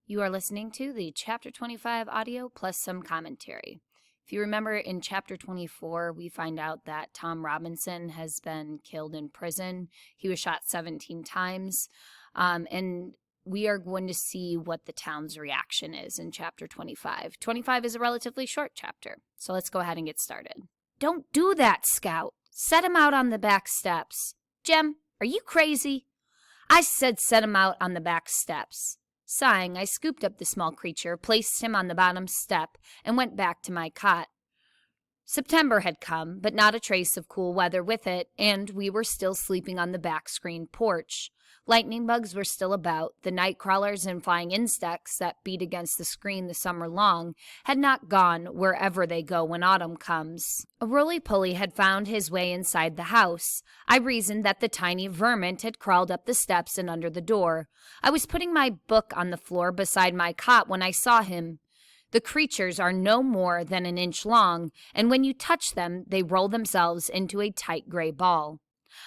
You are listening to the Chapter 25 audio plus some commentary. If you remember, in Chapter 24, we find out that Tom Robinson has been killed in prison. He was shot 17 times, and we are going to see what the town's reaction is in Chapter 25. 25 is a relatively short chapter, so let's go ahead and get started. Don't do that, Scout. Set him out on the back steps. Jem, are you crazy? I said set him out on the back steps. Sighing, I scooped up the small creature, placed him on the bottom step, and went back to my cot. September had come, but not a trace of cool weather with it, and we were still sleeping on the back screened porch. Lightning bugs were still about. The night crawlers and flying insects that beat against the screen the summer long had not gone wherever they go when autumn comes. A roly-poly had found his way inside the house. I reasoned that the tiny vermin had crawled up the steps and under the door. I was putting my book on the floor beside my cot when I saw him. The creatures are no more than an inch long, and when you touch them, they roll themselves into a tight gray ball.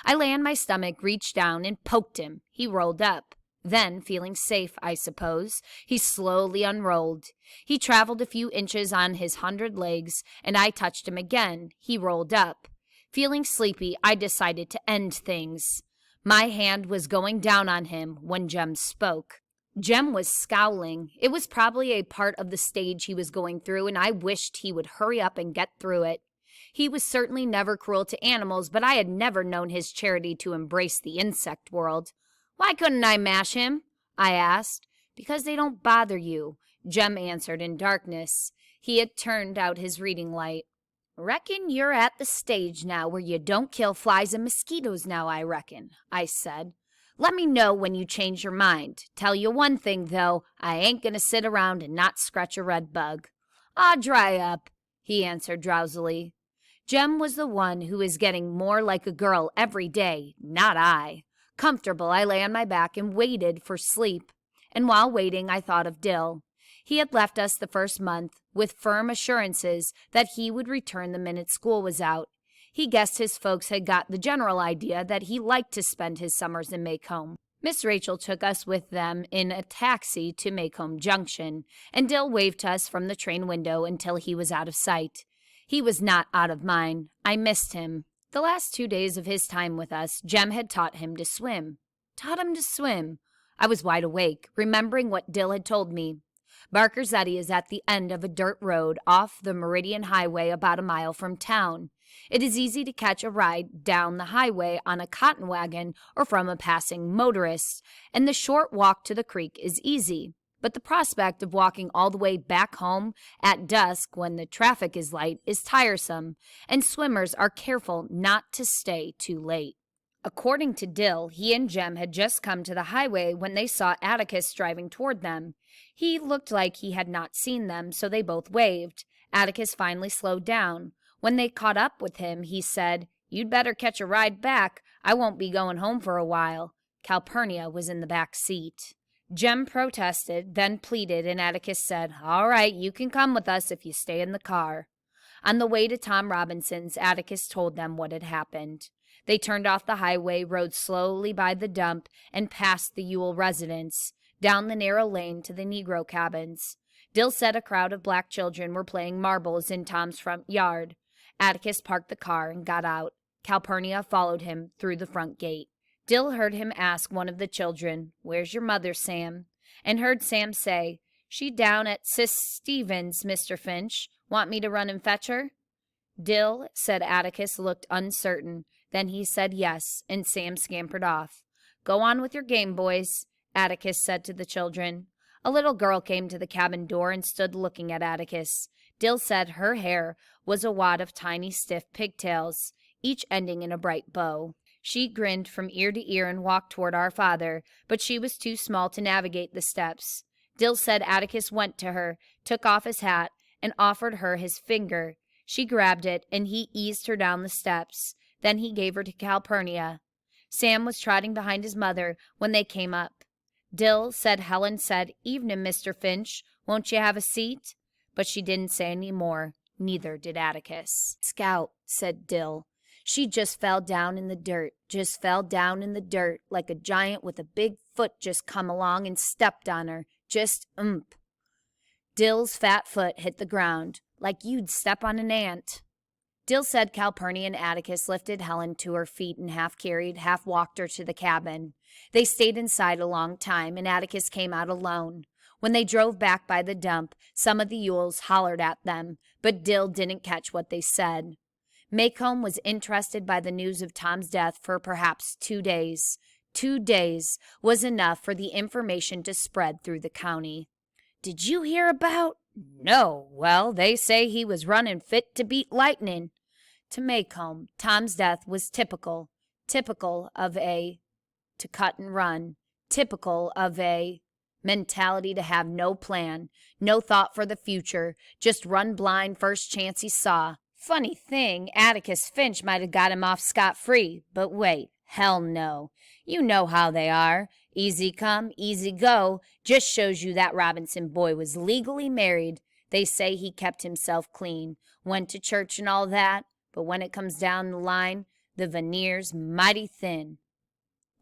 I lay on my stomach, reached down, and poked him. He rolled up. Then, feeling safe, I suppose, he slowly unrolled. He traveled a few inches on his 100 legs, and I touched him again. He rolled up. Feeling sleepy, I decided to end things. My hand was going down on him when Jem spoke. Jem was scowling. It was probably a part of the stage he was going through, and I wished he would hurry up and get through it. He was certainly never cruel to animals, but I had never known his charity to embrace the insect world. Why couldn't I mash him? I asked. Because they don't bother you, Jem answered in darkness. He had turned out his reading light. Reckon you're at the stage now where you don't kill flies and mosquitoes now, I reckon, I said. Let me know when you change your mind. Tell you one thing, though, I ain't gonna sit around and not scratch a red bug. Ah, dry up, he answered drowsily. Jem was the one who was getting more like a girl every day, not I. Comfortable, I lay on my back and waited for sleep. And while waiting, I thought of Dill. He had left us the first month, with firm assurances that he would return the minute school was out. He guessed his folks had got the general idea that he liked to spend his summers in Macomb. Miss Rachel took us with them in a taxi to Macomb Junction, and Dill waved to us from the train window until he was out of sight. He was not out of mine. I missed him. The last 2 days of his time with us, Jem had taught him to swim. Taught him to swim. I was wide awake, remembering what Dill had told me. Barker's Eddy is at the end of a dirt road off the Meridian Highway about a mile from town. It is easy to catch a ride down the highway on a cotton wagon or from a passing motorist, and the short walk to the creek is easy. But the prospect of walking all the way back home at dusk when the traffic is light is tiresome, and swimmers are careful not to stay too late. According to Dill, he and Jem had just come to the highway when they saw Atticus driving toward them. He looked like he had not seen them, so they both waved. Atticus finally slowed down. When they caught up with him, he said, "You'd better catch a ride back. I won't be going home for a while." Calpurnia was in the back seat. Jem protested, then pleaded, and Atticus said, "All right, you can come with us if you stay in the car." On the way to Tom Robinson's, Atticus told them what had happened. They turned off the highway, rode slowly by the dump, and past the Ewell residence, down the narrow lane to the Negro cabins. Dill said a crowd of black children were playing marbles in Tom's front yard. Atticus parked the car and got out. Calpurnia followed him through the front gate. Dill heard him ask one of the children, "Where's your mother, Sam?" and heard Sam say, "She down at Sis Stevens, Mr. Finch. Want me to run and fetch her?" Dill said Atticus looked uncertain. Then he said yes, and Sam scampered off. "Go on with your game, boys," Atticus said to the children. A little girl came to the cabin door and stood looking at Atticus. Dill said her hair was a wad of tiny stiff pigtails, each ending in a bright bow. She grinned from ear to ear and walked toward our father, but she was too small to navigate the steps. Dill said Atticus went to her, took off his hat, and offered her his finger. She grabbed it, and he eased her down the steps. Then he gave her to Calpurnia. Sam was trotting behind his mother when they came up. Dill said Helen said, "Evening, Mr. Finch. Won't you have a seat?" But she didn't say any more. Neither did Atticus. "Scout," said Dill. "She just fell down in the dirt, like a giant with a big foot just come along and stepped on her. Just Dill's fat foot hit the ground, like you'd step on an ant. Dill said Calpurnia and Atticus lifted Helen to her feet and half carried, half walked her to the cabin. They stayed inside a long time, and Atticus came out alone. When they drove back by the dump, some of the Yules hollered at them, but Dill didn't catch what they said. Maycomb was interested by the news of Tom's death for perhaps 2 days. 2 days was enough for the information to spread through the county. "Did you hear about?" "No. Well, they say he was running fit to beat lightning." To Maycomb, Tom's death was typical of a to cut and run, typical of a mentality to have no plan, no thought for the future, just run blind first chance he saw. Funny thing, Atticus Finch might have got him off scot-free, but wait, hell no. You know how they are. Easy come, easy go. Just shows you that Robinson boy was legally married. They say he kept himself clean, went to church and all that, but when it comes down the line, the veneer's mighty thin.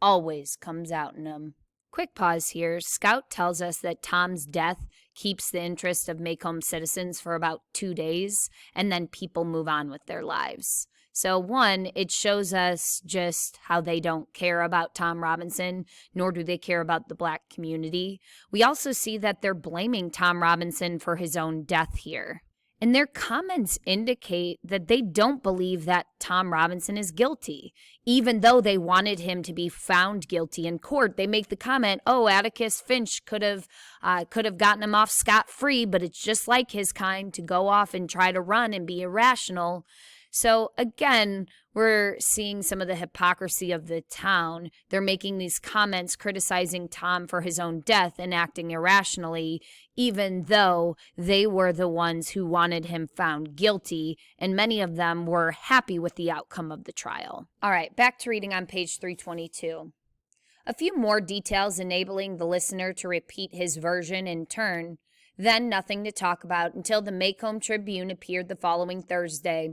Always comes out in 'em. Quick pause here. Scout tells us that Tom's death keeps the interest of Maycomb citizens for about 2 days, and then people move on with their lives. So one, it shows us just how they don't care about Tom Robinson, nor do they care about the black community. We also see that they're blaming Tom Robinson for his own death here. And their comments indicate that they don't believe that Tom Robinson is guilty. Even though they wanted him to be found guilty in court, they make the comment, "Oh, Atticus Finch could have gotten him off scot-free, but it's just like his kind to go off and try to run and be irrational." So again, we're seeing some of the hypocrisy of the town. They're making these comments criticizing Tom for his own death and acting irrationally, even though they were the ones who wanted him found guilty, and many of them were happy with the outcome of the trial. All right, back to reading on page 322. A few more details enabling the listener to repeat his version in turn, then nothing to talk about until the Maycomb Tribune appeared the following Thursday.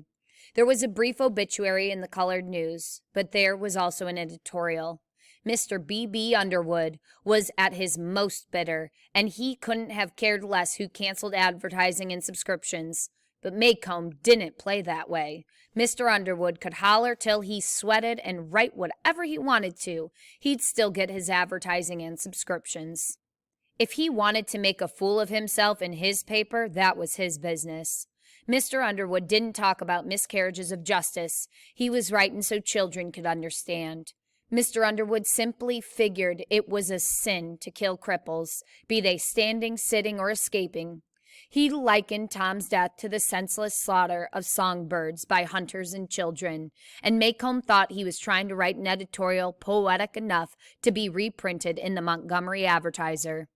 There was a brief obituary in the colored news, but there was also an editorial. Mr. B.B. Underwood was at his most bitter, and he couldn't have cared less who canceled advertising and subscriptions. But Maycomb didn't play that way. Mr. Underwood could holler till he sweated and write whatever he wanted to. He'd still get his advertising and subscriptions. If he wanted to make a fool of himself in his paper, that was his business. Mr. Underwood didn't talk about miscarriages of justice. He was writing so children could understand. Mr. Underwood simply figured it was a sin to kill cripples, be they standing, sitting, or escaping. He likened Tom's death to the senseless slaughter of songbirds by hunters and children, and Maycomb thought he was trying to write an editorial poetic enough to be reprinted in the Montgomery Advertiser.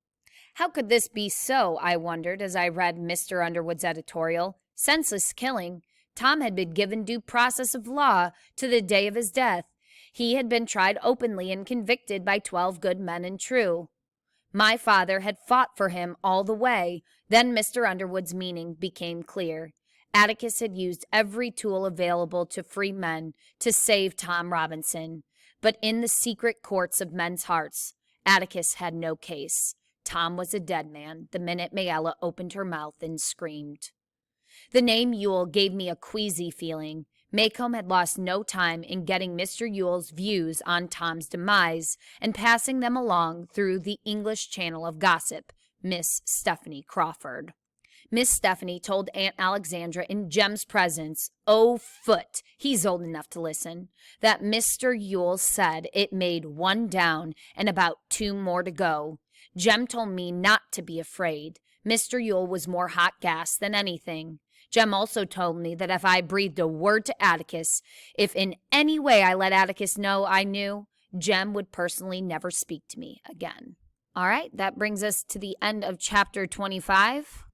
How could this be so, I wondered as I read Mr. Underwood's editorial. Senseless killing. Tom had been given due process of law to the day of his death. He had been tried openly and convicted by 12 good men and true. My father had fought for him all the way. Then Mr. Underwood's meaning became clear. Atticus had used every tool available to free men to save Tom Robinson. But in the secret courts of men's hearts, Atticus had no case. Tom was a dead man the minute Mayella opened her mouth and screamed. The name Yule gave me a queasy feeling. Maycomb had lost no time in getting Mr. Yule's views on Tom's demise and passing them along through the English channel of gossip, Miss Stephanie Crawford. Miss Stephanie told Aunt Alexandra in Jem's presence, "Oh, Foot, he's old enough to listen," that Mr. Yule said it made 1 down and about 2 more to go. Jem told me not to be afraid. Mr. Yule was more hot gas than anything. Jem also told me that if I breathed a word to Atticus, if in any way I let Atticus know I knew, Jem would personally never speak to me again. All right, that brings us to the end of chapter 25.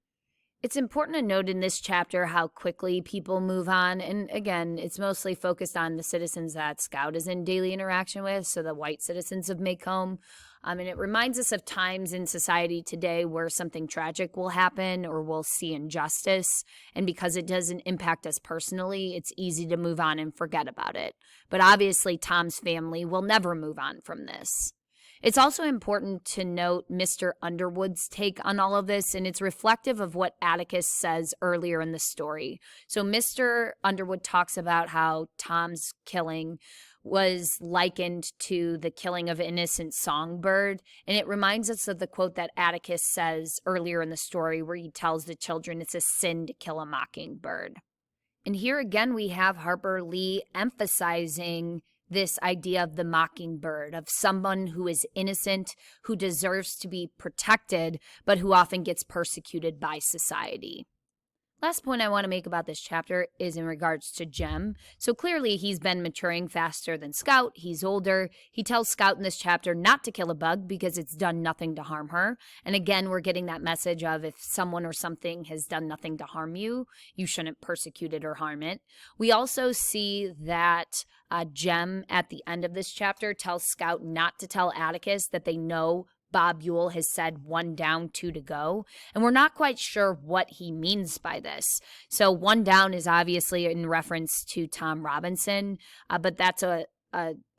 It's important to note in this chapter how quickly people move on, and again, it's mostly focused on the citizens that Scout is in daily interaction with, so the white citizens of Maycomb. And it reminds us of times in society today where something tragic will happen or we'll see injustice, and because it doesn't impact us personally, it's easy to move on and forget about it. But obviously, Tom's family will never move on from this. It's also important to note Mr. Underwood's take on all of this, and it's reflective of what Atticus says earlier in the story. So Mr. Underwood talks about how Tom's killing was likened to the killing of innocent songbird, and it reminds us of the quote that Atticus says earlier in the story where he tells the children it's a sin to kill a mockingbird. And here again we have Harper Lee emphasizing this idea of the mockingbird, of someone who is innocent, who deserves to be protected, but who often gets persecuted by society. Last point I want to make about this chapter is in regards to Jem. So clearly he's been maturing faster than Scout. He's older. He tells Scout in this chapter not to kill a bug because it's done nothing to harm her. And again, we're getting that message of if someone or something has done nothing to harm you, you shouldn't persecute it or harm it. We also see that Jem at the end of this chapter tells Scout not to tell Atticus that they know Bob Ewell has said 1 down, 2 to go, and we're not quite sure what he means by this. So 1 down is obviously in reference to Tom Robinson, but that's a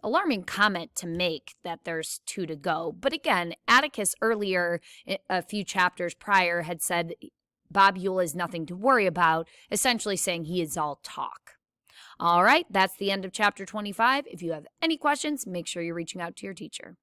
alarming comment to make that there's 2 to go. But again, Atticus earlier, a few chapters prior, had said Bob Ewell is nothing to worry about, essentially saying he is all talk. All right, that's the end of chapter 25. If you have any questions, make sure you're reaching out to your teacher.